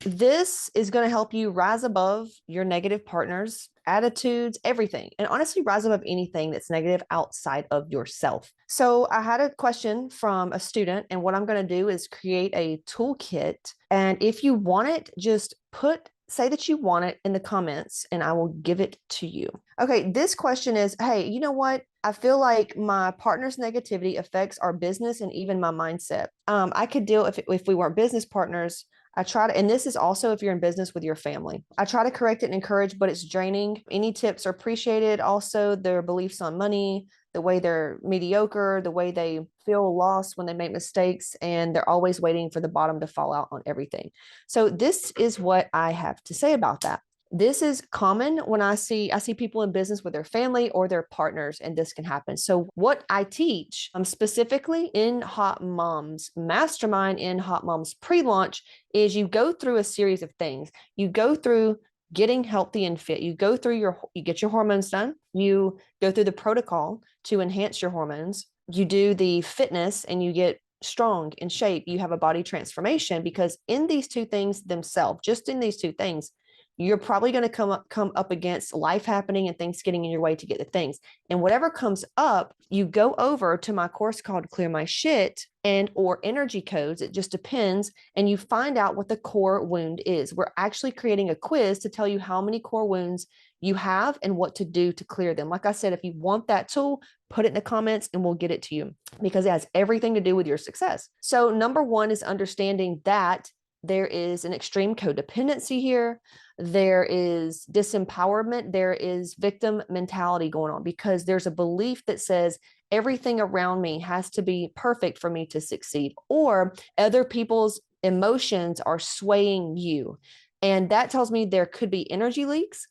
This is going to help you rise above your negative partners, attitudes, everything, and honestly, rise above anything that's negative outside of yourself. So, I had a question from a student, and what I'm going to do is create a toolkit. And if you want it, just say that you want it in the comments and I will give it to you. Okay, this question is, hey, you know what? I feel like my partner's negativity affects our business and even my mindset. I could deal if we weren't business partners. I try to, and this is also if you're in business with your family. I try to correct it and encourage, but it's draining. Any tips are appreciated. Also, their beliefs on money, the way they're mediocre, the way they feel lost when they make mistakes, and they're always waiting for the bottom to fall out on everything. So this is what I have to say about that. This is common when I see people in business with their family or their partners, and this can happen. So what I teach specifically in Hot Moms Mastermind, in Hot Moms pre-launch, is you go through a series of things. You go through getting healthy and fit. You get your hormones done. You go through the protocol to enhance your hormones. You do the fitness and you get strong in shape. You have a body transformation, because in these two things themselves, just in these two things, you're probably going to come up against life happening and things getting in your way to get the things. And whatever comes up, you go over to my course called Clear My Shit and or energy codes. It just depends. And you find out what the core wound is. We're actually creating a quiz to tell you how many core wounds you have and what to do to clear them. Like I said, if you want that tool, put it in the comments and we'll get it to you, because it has everything to do with your success. So number one is understanding that there is an extreme codependency here. There is disempowerment. There is victim mentality going on, because there's a belief that says everything around me has to be perfect for me to succeed, or other people's emotions are swaying you. And that tells me there could be energy leaks,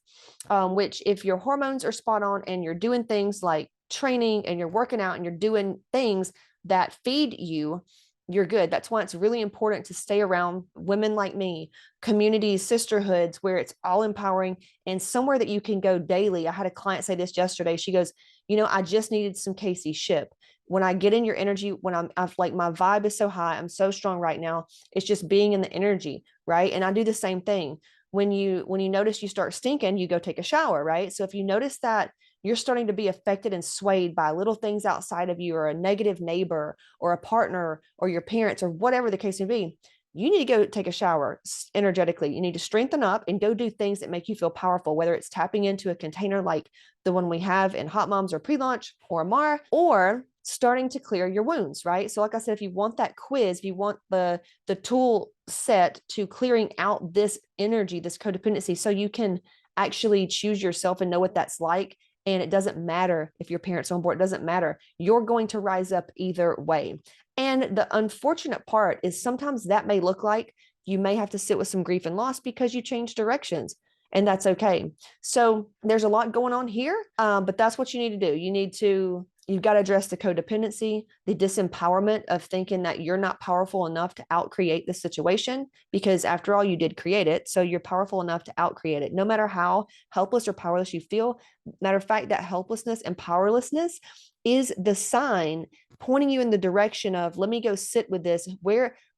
which if your hormones are spot on and you're doing things like training and you're working out and you're doing things that feed you, you're good. That's why it's really important to stay around women like me, communities, sisterhoods, where it's all empowering and somewhere that you can go daily. I had a client say this yesterday. She goes, I just needed some Casey ship. When I get in your energy, when I've like, my vibe is so high, I'm so strong right now. It's just being in the energy, right? And I do the same thing. When you notice you start stinking, you go take a shower, right? So if you notice that you're starting to be affected and swayed by little things outside of you, or a negative neighbor or a partner or your parents or whatever the case may be, you need to go take a shower energetically. You need to strengthen up and go do things that make you feel powerful, whether it's tapping into a container like the one we have in Hot Moms or pre-launch or Mar, or starting to clear your wounds, right? So like I said, if you want that quiz, if you want the tool set to clearing out this energy, this codependency, so you can actually choose yourself and know what that's like. And it doesn't matter if your parents are on board, it doesn't matter. You're going to rise up either way. And the unfortunate part is sometimes that may look like you may have to sit with some grief and loss because you change directions. And that's okay. So there's a lot going on here, but that's what you need to do. You've got to address the codependency, the disempowerment of thinking that you're not powerful enough to outcreate the situation, because after all, you did create it. So you're powerful enough to outcreate it, no matter how helpless or powerless you feel. Matter of fact, that helplessness and powerlessness is the sign pointing you in the direction of, let me go sit with this.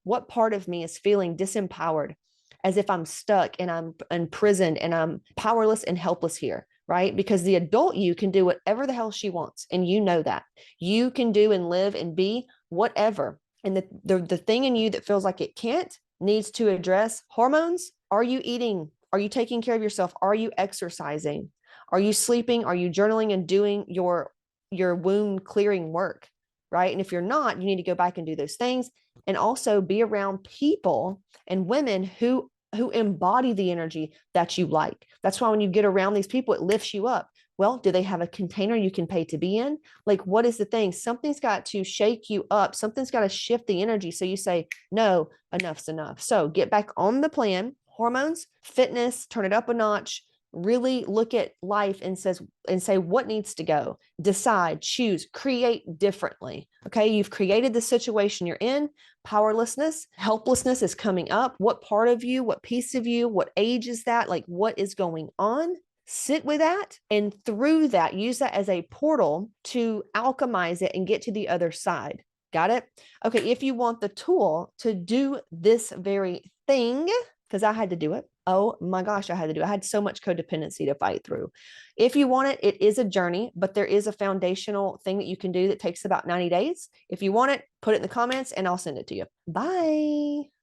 What part of me is feeling disempowered, as if I'm stuck and I'm imprisoned and I'm powerless and helpless here, right? Because the adult you can do whatever the hell she wants. And you know that. You can do and live and be whatever. And the thing in you that feels like it can't needs to address hormones. Are you eating? Are you taking care of yourself? Are you exercising? Are you sleeping? Are you journaling and doing your wound clearing work, right? And if you're not, you need to go back and do those things, and also be around people and women who embody the energy that you like. That's why when you get around these people, it lifts you up. Well, do they have a container you can pay to be in? Like, what is the thing? Something's got to shake you up. Something's got to shift the energy. So you say, no, enough's enough. So get back on the plan. Hormones, fitness, turn it up a notch. Really look at life and say what needs to go. Decide, choose, create differently. Okay, you've created the situation you're in. Powerlessness, helplessness is coming up. What part of you, what piece of you, what age is that? Like, what is going on? Sit with that, and through that, use that as a portal to alchemize it and get to the other side. Got it? Okay, if you want the tool to do this very thing, because I had to do it. Oh my gosh, I had to do it. I had so much codependency to fight through. If you want it, it is a journey, but there is a foundational thing that you can do that takes about 90 days. If you want it, put it in the comments and I'll send it to you. Bye.